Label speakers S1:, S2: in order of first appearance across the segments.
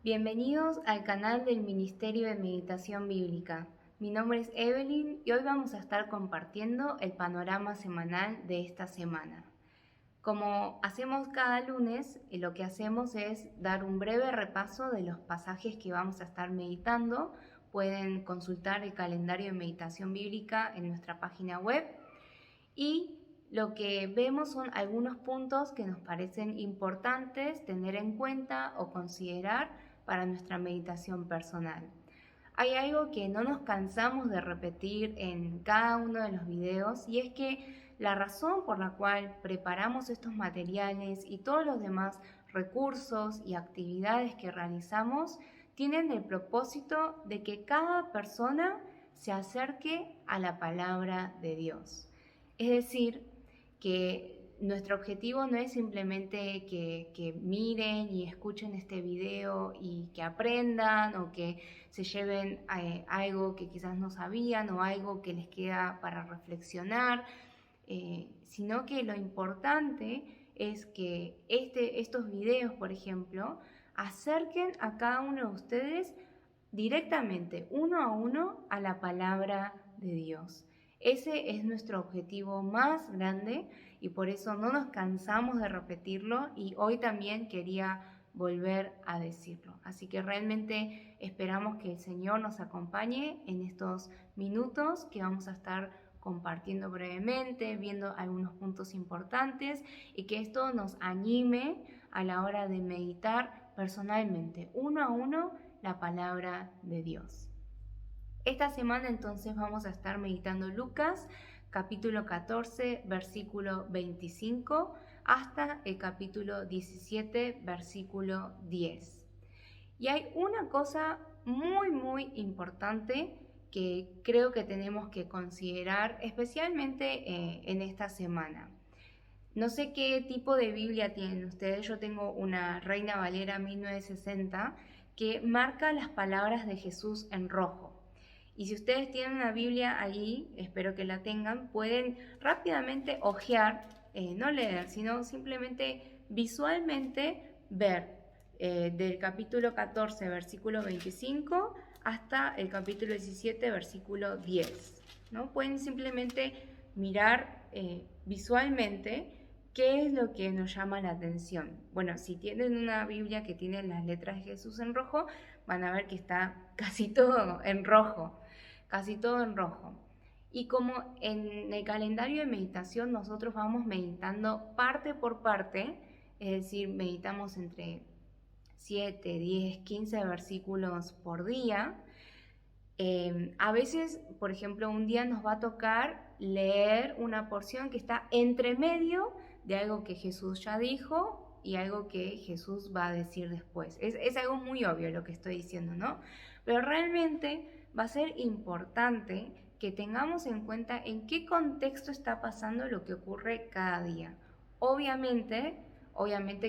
S1: Bienvenidos al canal del Ministerio de Meditación Bíblica. Mi nombre es Evelyn y hoy vamos a estar compartiendo el panorama semanal de esta semana. Como hacemos cada lunes, lo que hacemos es dar un breve repaso de los pasajes que vamos a estar meditando. Pueden consultar el calendario de meditación bíblica en nuestra página web y lo que vemos son algunos puntos que nos parecen importantes tener en cuenta o considerar para nuestra meditación personal. Hay algo que no nos cansamos de repetir en cada uno de los videos y es que la razón por la cual preparamos estos materiales y todos los demás recursos y actividades que realizamos tienen el propósito de que cada persona se acerque a la palabra de Dios. Es decir, que nuestro objetivo no es simplemente que miren y escuchen este video y que aprendan o que se lleven algo que quizás no sabían o algo que les queda para reflexionar, sino que lo importante es que estos videos, por ejemplo, acerquen a cada uno de ustedes directamente, uno a uno, a la palabra de Dios. Ese es nuestro objetivo más grande y por eso no nos cansamos de repetirlo y hoy también quería volver a decirlo. Así que realmente esperamos que el Señor nos acompañe en estos minutos que vamos a estar compartiendo brevemente, viendo algunos puntos importantes y que esto nos anime a la hora de meditar personalmente, uno a uno, la palabra de Dios. Esta semana entonces vamos a estar meditando Lucas, capítulo 14, versículo 25, hasta el capítulo 17, versículo 10. Y hay una cosa muy importante que creo que tenemos que considerar, especialmente en esta semana. No sé qué tipo de Biblia tienen ustedes. Yo tengo una Reina Valera 1960 que marca las palabras de Jesús en rojo. Y si ustedes tienen una Biblia ahí, espero que la tengan, pueden rápidamente hojear, no leer, sino simplemente visualmente ver del capítulo 14, versículo 25, hasta el capítulo 17, versículo 10. ¿No? Pueden simplemente mirar visualmente qué es lo que nos llama la atención. Bueno, si tienen una Biblia que tiene las letras de Jesús en rojo, van a ver que está casi todo en rojo. Casi todo en rojo. Y como en el calendario de meditación nosotros vamos meditando parte por parte, es decir, meditamos entre 7, 10, 15 versículos por día, a veces, por ejemplo, un día nos va a tocar leer una porción que está entre medio de algo que Jesús ya dijo y algo que Jesús va a decir después. Es algo muy obvio lo que estoy diciendo, ¿no? Pero realmente va a ser importante que tengamos en cuenta en qué contexto está pasando lo que ocurre cada día. Obviamente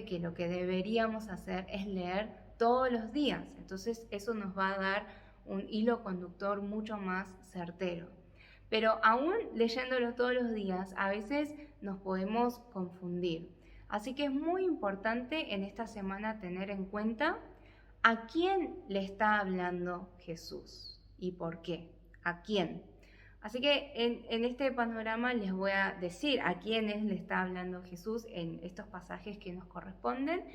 S1: que lo que deberíamos hacer es leer todos los días. Entonces eso nos va a dar un hilo conductor mucho más certero. Pero aún leyéndolo todos los días, a veces nos podemos confundir. Así que es muy importante en esta semana tener en cuenta a quién le está hablando Jesús y por qué, a quién. Así que en este panorama les voy a decir a quiénes le está hablando Jesús en estos pasajes que nos corresponden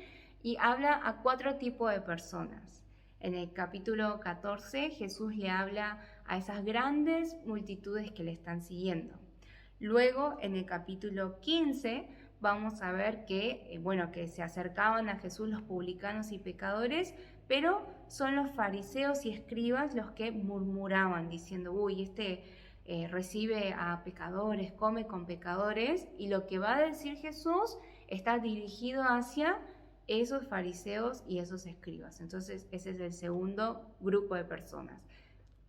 S1: y habla a 4 tipos de personas. En el capítulo 14 Jesús le habla a esas grandes multitudes que le están siguiendo. Luego en el capítulo 15 vamos a ver que se acercaban a Jesús los publicanos y pecadores, pero son los fariseos y escribas los que murmuraban diciendo, uy, recibe a pecadores, come con pecadores, y lo que va a decir Jesús está dirigido hacia esos fariseos y esos escribas. Entonces ese es el segundo grupo de personas.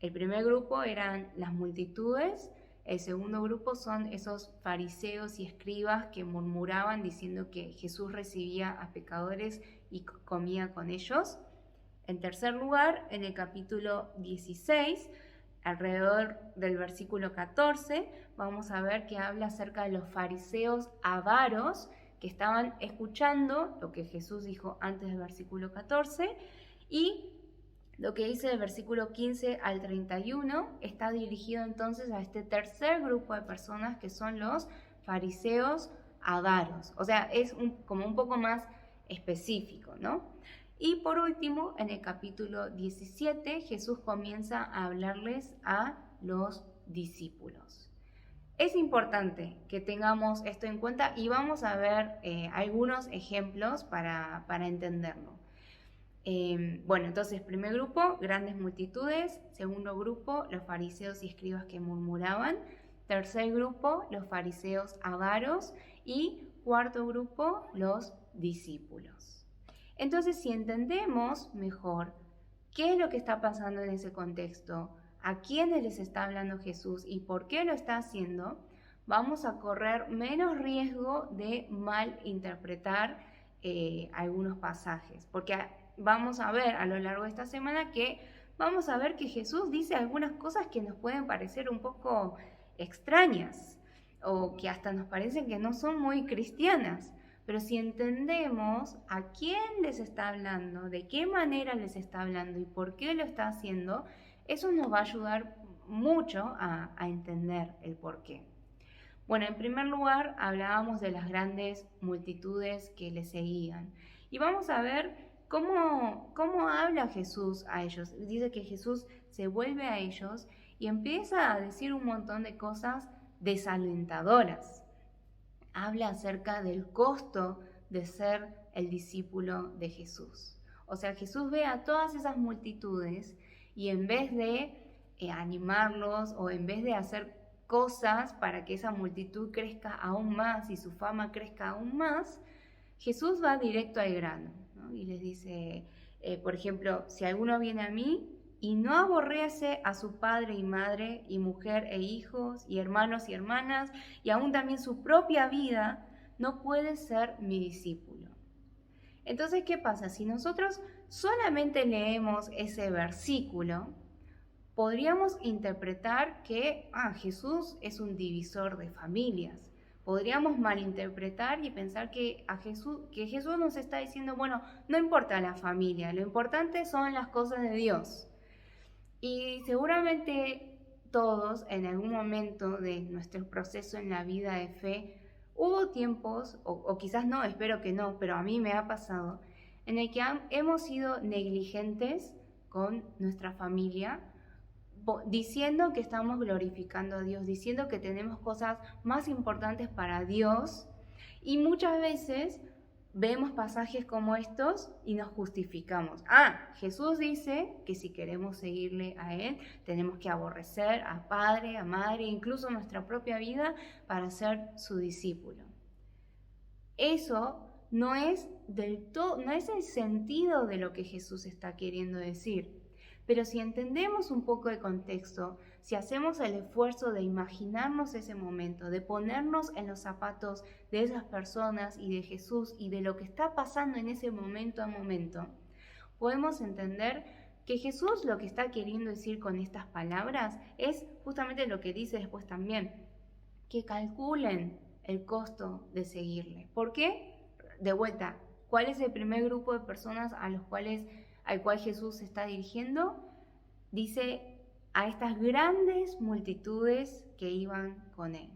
S1: El primer grupo eran las multitudes, el segundo grupo son esos fariseos y escribas que murmuraban diciendo que Jesús recibía a pecadores y comía con ellos. En tercer lugar, en el capítulo 16, alrededor del versículo 14, vamos a ver que habla acerca de los fariseos avaros que estaban escuchando lo que Jesús dijo antes del versículo 14 Y lo que dice del versículo 15 al 31 está dirigido entonces a este tercer grupo de personas que son los fariseos agaros. O sea, es como un poco más específico, ¿no? Y por último, en el capítulo 17, Jesús comienza a hablarles a los discípulos. Es importante que tengamos esto en cuenta y vamos a ver algunos ejemplos para entenderlo. Bueno, entonces, primer grupo, grandes multitudes. Segundo grupo, los fariseos y escribas que murmuraban. Tercer grupo, los fariseos avaros. Y cuarto grupo, los discípulos. Entonces, si entendemos mejor qué es lo que está pasando en ese contexto, a quiénes les está hablando Jesús y por qué lo está haciendo, vamos a correr menos riesgo de malinterpretar algunos pasajes. Porque vamos a ver a lo largo de esta semana que vamos a ver que Jesús dice algunas cosas que nos pueden parecer un poco extrañas o que hasta nos parecen que no son muy cristianas. Pero si entendemos a quién les está hablando, de qué manera les está hablando y por qué lo está haciendo, eso nos va a ayudar mucho a entender el por qué. Bueno, en primer lugar hablábamos de las grandes multitudes que le seguían. Y vamos a ver cómo habla Jesús a ellos. Dice que Jesús se vuelve a ellos y empieza a decir un montón de cosas desalentadoras. Habla acerca del costo de ser el discípulo de Jesús. O sea, Jesús ve a todas esas multitudes y en vez de animarlos o en vez de hacer cosas para que esa multitud crezca aún más y su fama crezca aún más, Jesús va directo al grano, ¿no? Y les dice, por ejemplo, si alguno viene a mí y no aborrece a su padre y madre y mujer e hijos y hermanos y hermanas y aún también su propia vida, no puede ser mi discípulo. Entonces, ¿qué pasa? Si nosotros solamente leemos ese versículo, podríamos interpretar que Jesús es un divisor de familias. Podríamos malinterpretar y pensar que Jesús nos está diciendo, bueno, no importa la familia, lo importante son las cosas de Dios. Y seguramente todos en algún momento de nuestro proceso en la vida de fe, hubo tiempos, o quizás no, espero que no, pero a mí me ha pasado, en el que hemos sido negligentes con nuestra familia, diciendo que estamos glorificando a Dios, diciendo que tenemos cosas más importantes para Dios, y muchas veces vemos pasajes como estos y nos justificamos. Jesús dice que si queremos seguirle a Él, tenemos que aborrecer a padre, a madre, incluso nuestra propia vida para ser su discípulo. Eso no es no es el sentido de lo que Jesús está queriendo decir. Pero si entendemos un poco de contexto, si hacemos el esfuerzo de imaginarnos ese momento, de ponernos en los zapatos de esas personas y de Jesús y de lo que está pasando en ese momento a momento, podemos entender que Jesús lo que está queriendo decir con estas palabras es justamente lo que dice después también, que calculen el costo de seguirle. ¿Por qué? De vuelta, ¿cuál es el primer grupo de personas al cual Jesús se está dirigiendo? Dice a estas grandes multitudes que iban con Él.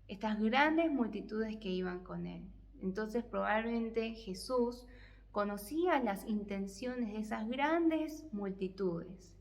S1: Estas grandes multitudes que iban con Él. Entonces probablemente Jesús conocía las intenciones de esas grandes multitudes.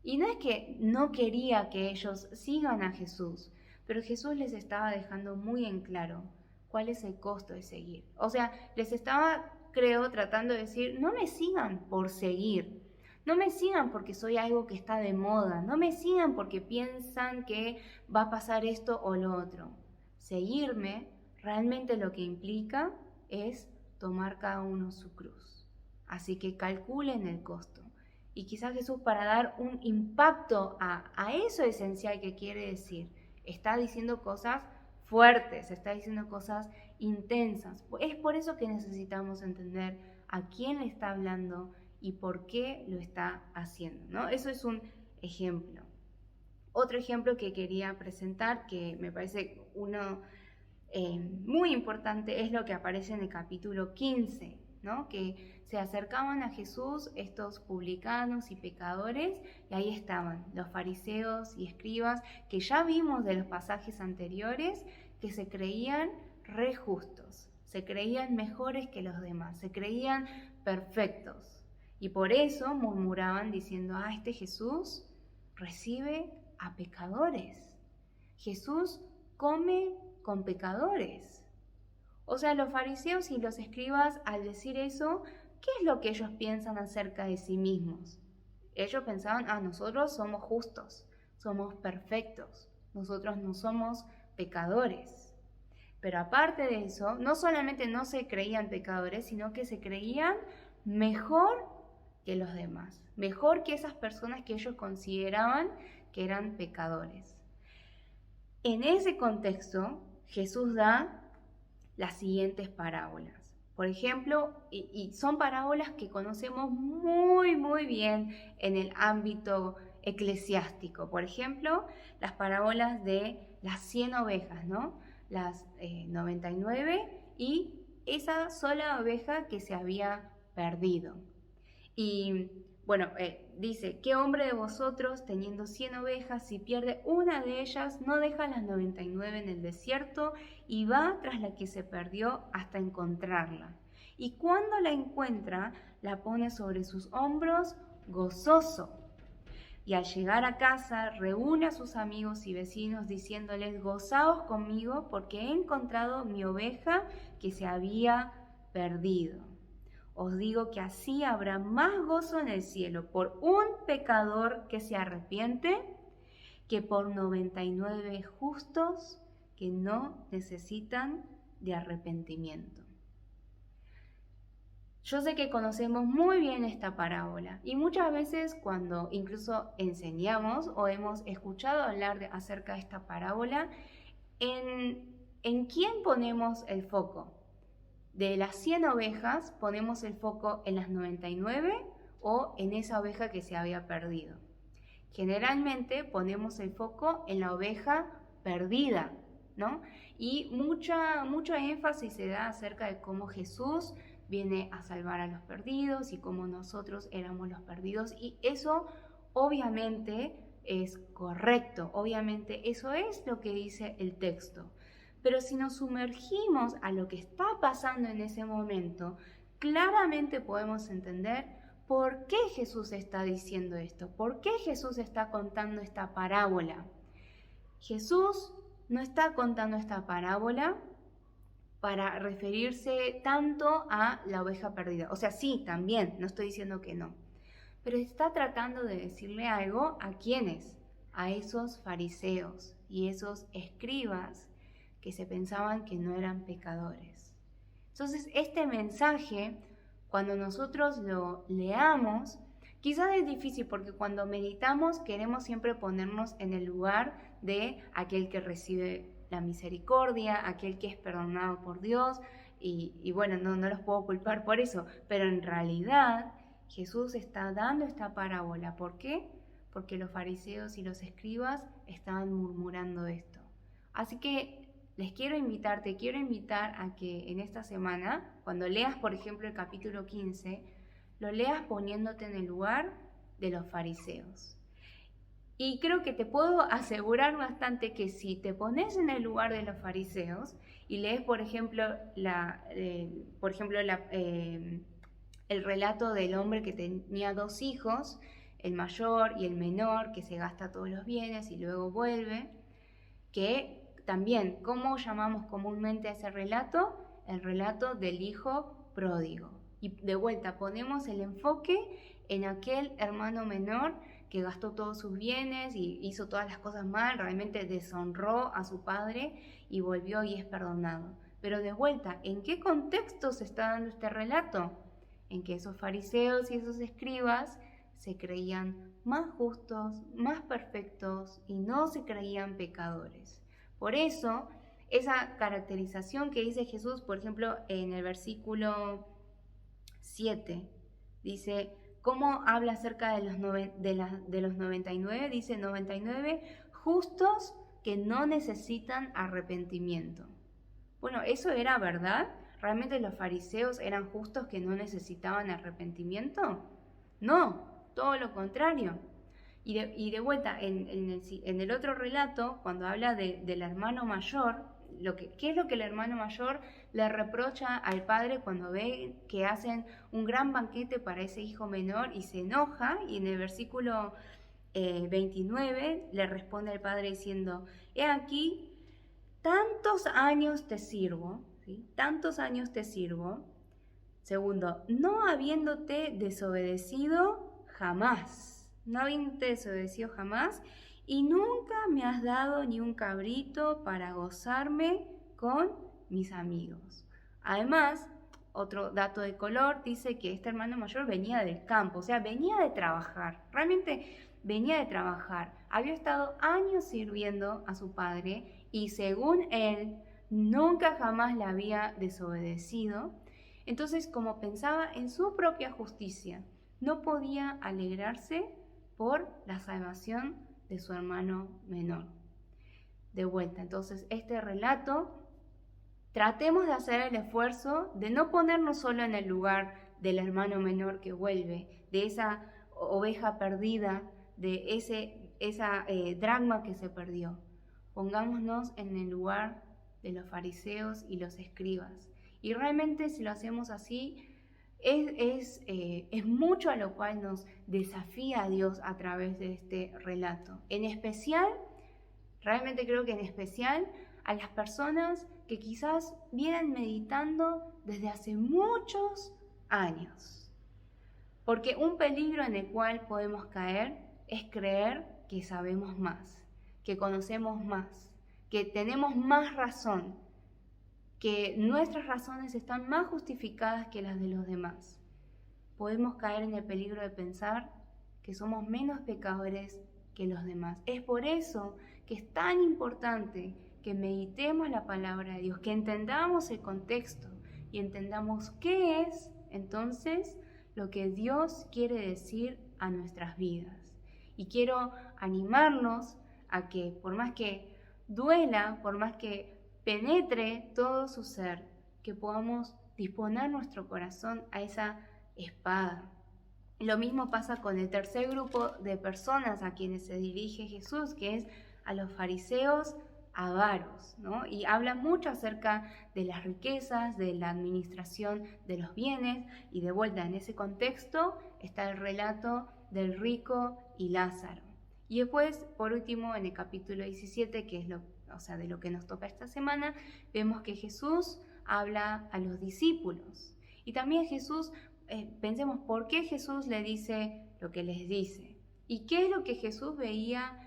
S1: Y no es que no quería que ellos sigan a Jesús, pero Jesús les estaba dejando muy en claro cuál es el costo de seguir. O sea, les estaba, creo, tratando de decir, no me sigan por seguir, no me sigan porque soy algo que está de moda, no me sigan porque piensan que va a pasar esto o lo otro. Seguirme realmente lo que implica es tomar cada uno su cruz. Así que calculen el costo. Y quizás Jesús, para dar un impacto a eso esencial que quiere decir, está diciendo cosas fuertes, está diciendo cosas intensas. Es por eso que necesitamos entender a quién le está hablando y por qué lo está haciendo, ¿no? Eso es un ejemplo. Otro ejemplo que quería presentar, que me parece uno muy importante, es lo que aparece en el capítulo 15, ¿no? Que se acercaban a Jesús estos publicanos y pecadores, y ahí estaban los fariseos y escribas, que ya vimos de los pasajes anteriores, que se creían re justos, se creían mejores que los demás, se creían perfectos. Y por eso murmuraban diciendo, este Jesús recibe a pecadores. Jesús come con pecadores. O sea, los fariseos y los escribas, al decir eso, ¿qué es lo que ellos piensan acerca de sí mismos? Ellos pensaban, nosotros somos justos, somos perfectos, nosotros no somos pecadores. Pero aparte de eso, no solamente no se creían pecadores, sino que se creían mejor que los demás, mejor que esas personas que ellos consideraban que eran pecadores. En ese contexto, Jesús da las siguientes parábolas. Por ejemplo, y son parábolas que conocemos muy bien en el ámbito eclesiástico. Por ejemplo, las parábolas de las 100 ovejas, ¿no? Las 99 y esa sola oveja que se había perdido. Y bueno, dice, ¿qué hombre de vosotros, teniendo 100 ovejas, si pierde una de ellas, no deja las 99 en el desierto y va tras la que se perdió hasta encontrarla? Y cuando la encuentra, la pone sobre sus hombros gozoso. Y al llegar a casa, reúne a sus amigos y vecinos diciéndoles, gozaos conmigo porque he encontrado mi oveja que se había perdido. Os digo que así habrá más gozo en el cielo por un pecador que se arrepiente que por 99 justos que no necesitan de arrepentimiento. Yo sé que conocemos muy bien esta parábola y muchas veces cuando incluso enseñamos o hemos escuchado hablar acerca de esta parábola, ¿en quién ponemos el foco? De las 100 ovejas, ¿ponemos el foco en las 99 o en esa oveja que se había perdido? Generalmente ponemos el foco en la oveja perdida, ¿no? Y mucho énfasis se da acerca de cómo Jesús viene a salvar a los perdidos y cómo nosotros éramos los perdidos. Y eso obviamente es correcto, obviamente eso es lo que dice el texto. Pero si nos sumergimos a lo que está pasando en ese momento, claramente podemos entender por qué Jesús está diciendo esto, por qué Jesús está contando esta parábola. Jesús no está contando esta parábola para referirse tanto a la oveja perdida. O sea, sí, también, no estoy diciendo que no. Pero está tratando de decirle algo a ¿quiénes? A esos fariseos y esos escribas que se pensaban que no eran pecadores. Entonces, este mensaje, cuando nosotros lo leamos, quizás es difícil porque cuando meditamos queremos siempre ponernos en el lugar de aquel que recibe la misericordia, aquel que es perdonado por Dios, y bueno, no los puedo culpar por eso, pero en realidad Jesús está dando esta parábola. ¿Por qué? Porque los fariseos y los escribas estaban murmurando esto. Así que te quiero invitar a que en esta semana, cuando leas, por ejemplo, el capítulo 15, lo leas poniéndote en el lugar de los fariseos. Y creo que te puedo asegurar bastante que si te pones en el lugar de los fariseos y lees, por ejemplo, el relato del hombre que tenía 2 hijos, el mayor y el menor, que se gasta todos los bienes y luego vuelve, que también, ¿cómo llamamos comúnmente a ese relato? El relato del hijo pródigo. Y de vuelta ponemos el enfoque en aquel hermano menor que gastó todos sus bienes y hizo todas las cosas mal, realmente deshonró a su padre y volvió y es perdonado. Pero de vuelta, ¿en qué contexto se está dando este relato? En que esos fariseos y esos escribas se creían más justos, más perfectos y no se creían pecadores. Por eso, esa caracterización que dice Jesús, por ejemplo, en el versículo 7, dice, ¿cómo habla acerca de los 99? Dice 99 justos que no necesitan arrepentimiento. Bueno, ¿eso era verdad? ¿Realmente los fariseos eran justos que no necesitaban arrepentimiento? No, todo lo contrario. Y de vuelta, en el otro relato, cuando habla del hermano mayor, ¿qué es lo que el hermano mayor le reprocha al padre cuando ve que hacen un gran banquete para ese hijo menor y se enoja? Y en el versículo 29 le responde al padre diciendo: he aquí, tantos años te sirvo, ¿sí? Tantos años te sirvo. Segundo, no habiéndote desobedecido jamás, no habiéndote desobedecido jamás, y nunca me has dado ni un cabrito para gozarme con mis amigos. Además, otro dato de color dice que este hermano mayor venía del campo, o sea, venía de trabajar, realmente venía de trabajar. Había estado años sirviendo a su padre y según él, nunca jamás le había desobedecido. Entonces, como pensaba en su propia justicia, no podía alegrarse por la salvación de su hermano menor. De vuelta, entonces, este relato, tratemos de hacer el esfuerzo de no ponernos solo en el lugar del hermano menor que vuelve, de esa oveja perdida, de esa dracma que se perdió. Pongámonos en el lugar de los fariseos y los escribas. Y realmente si lo hacemos así, es mucho a lo cual nos desafía a Dios a través de este relato. En especial, realmente creo que en especial a las personas que quizás vienen meditando desde hace muchos años. Porque un peligro en el cual podemos caer es creer que sabemos más, que conocemos más, que tenemos más razón, que nuestras razones están más justificadas que las de los demás. Podemos caer en el peligro de pensar que somos menos pecadores que los demás. Es por eso que es tan importante que meditemos la palabra de Dios, que entendamos el contexto y entendamos qué es entonces lo que Dios quiere decir a nuestras vidas. Y quiero animarnos a que por más que duela, por más que penetre todo su ser, que podamos disponer nuestro corazón a esa espada. Lo mismo pasa con el tercer grupo de personas a quienes se dirige Jesús, que es a los fariseos avaros, ¿no? Y habla mucho acerca de las riquezas, de la administración de los bienes, y de vuelta en ese contexto está el relato del rico y Lázaro. Y después, por último, en el capítulo 17, que es de lo que nos toca esta semana, vemos que Jesús habla a los discípulos. Y también Jesús, pensemos por qué Jesús le dice lo que les dice. Y qué es lo que Jesús veía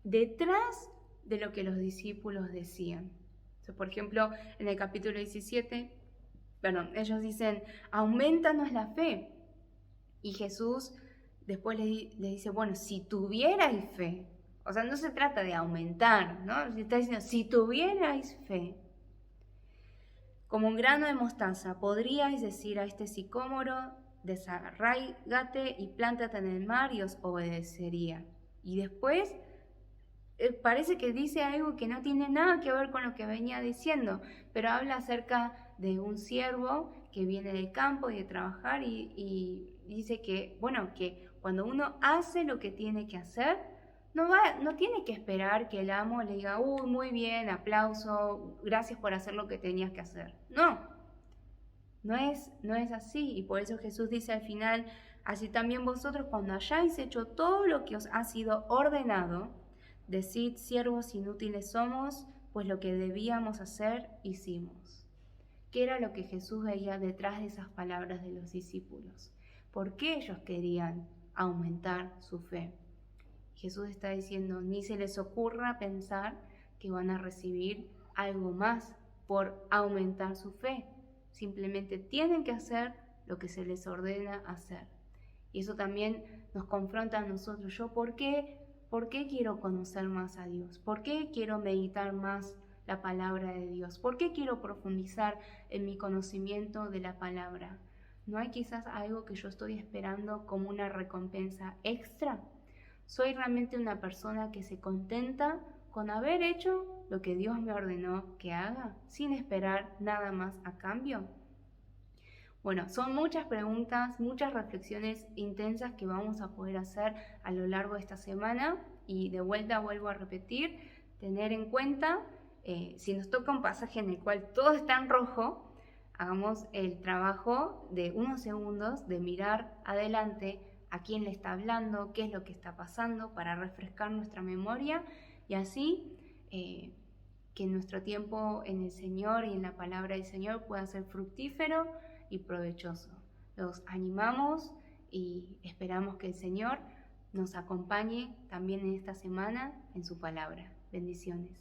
S1: detrás de lo que los discípulos decían. Por ejemplo, en el capítulo 17, ellos dicen: aumentanos la fe. Y Jesús después les dice: bueno, si tuvierais fe. O sea, no se trata de aumentar, ¿no? Está diciendo: si tuvierais fe, como un grano de mostaza, podríais decir a este sicómoro: desarraígate y plántate en el mar, y os obedecería. Y después parece que dice algo que no tiene nada que ver con lo que venía diciendo, pero habla acerca de un siervo que viene del campo y de trabajar, y dice que, que cuando uno hace lo que tiene que hacer, no tiene que esperar que el amo le diga: uy, muy bien, aplauso, gracias por hacer lo que tenías que hacer. No es así, y por eso Jesús dice al final: así también vosotros, cuando hayáis hecho todo lo que os ha sido ordenado, decid: siervos inútiles somos, pues lo que debíamos hacer hicimos. ¿Qué era lo que Jesús veía detrás de esas palabras de los discípulos? ¿Por qué ellos querían aumentar su fe? Jesús está diciendo: ni se les ocurra pensar que van a recibir algo más por aumentar su fe. Simplemente tienen que hacer lo que se les ordena hacer. Y eso también nos confronta a nosotros. ¿Por qué quiero conocer más a Dios? ¿Por qué quiero meditar más la palabra de Dios? ¿Por qué quiero profundizar en mi conocimiento de la palabra? ¿No hay quizás algo que yo estoy esperando como una recompensa extra? ¿Soy realmente una persona que se contenta con haber hecho lo que Dios me ordenó que haga, sin esperar nada más a cambio? Bueno, son muchas preguntas, muchas reflexiones intensas que vamos a poder hacer a lo largo de esta semana y de vuelta vuelvo a repetir, tener en cuenta, si nos toca un pasaje en el cual todo está en rojo, hagamos el trabajo de unos segundos de mirar adelante a quién le está hablando, qué es lo que está pasando para refrescar nuestra memoria y así que nuestro tiempo en el Señor y en la palabra del Señor pueda ser fructífero y provechoso. Los animamos y esperamos que el Señor nos acompañe también en esta semana en su palabra. Bendiciones.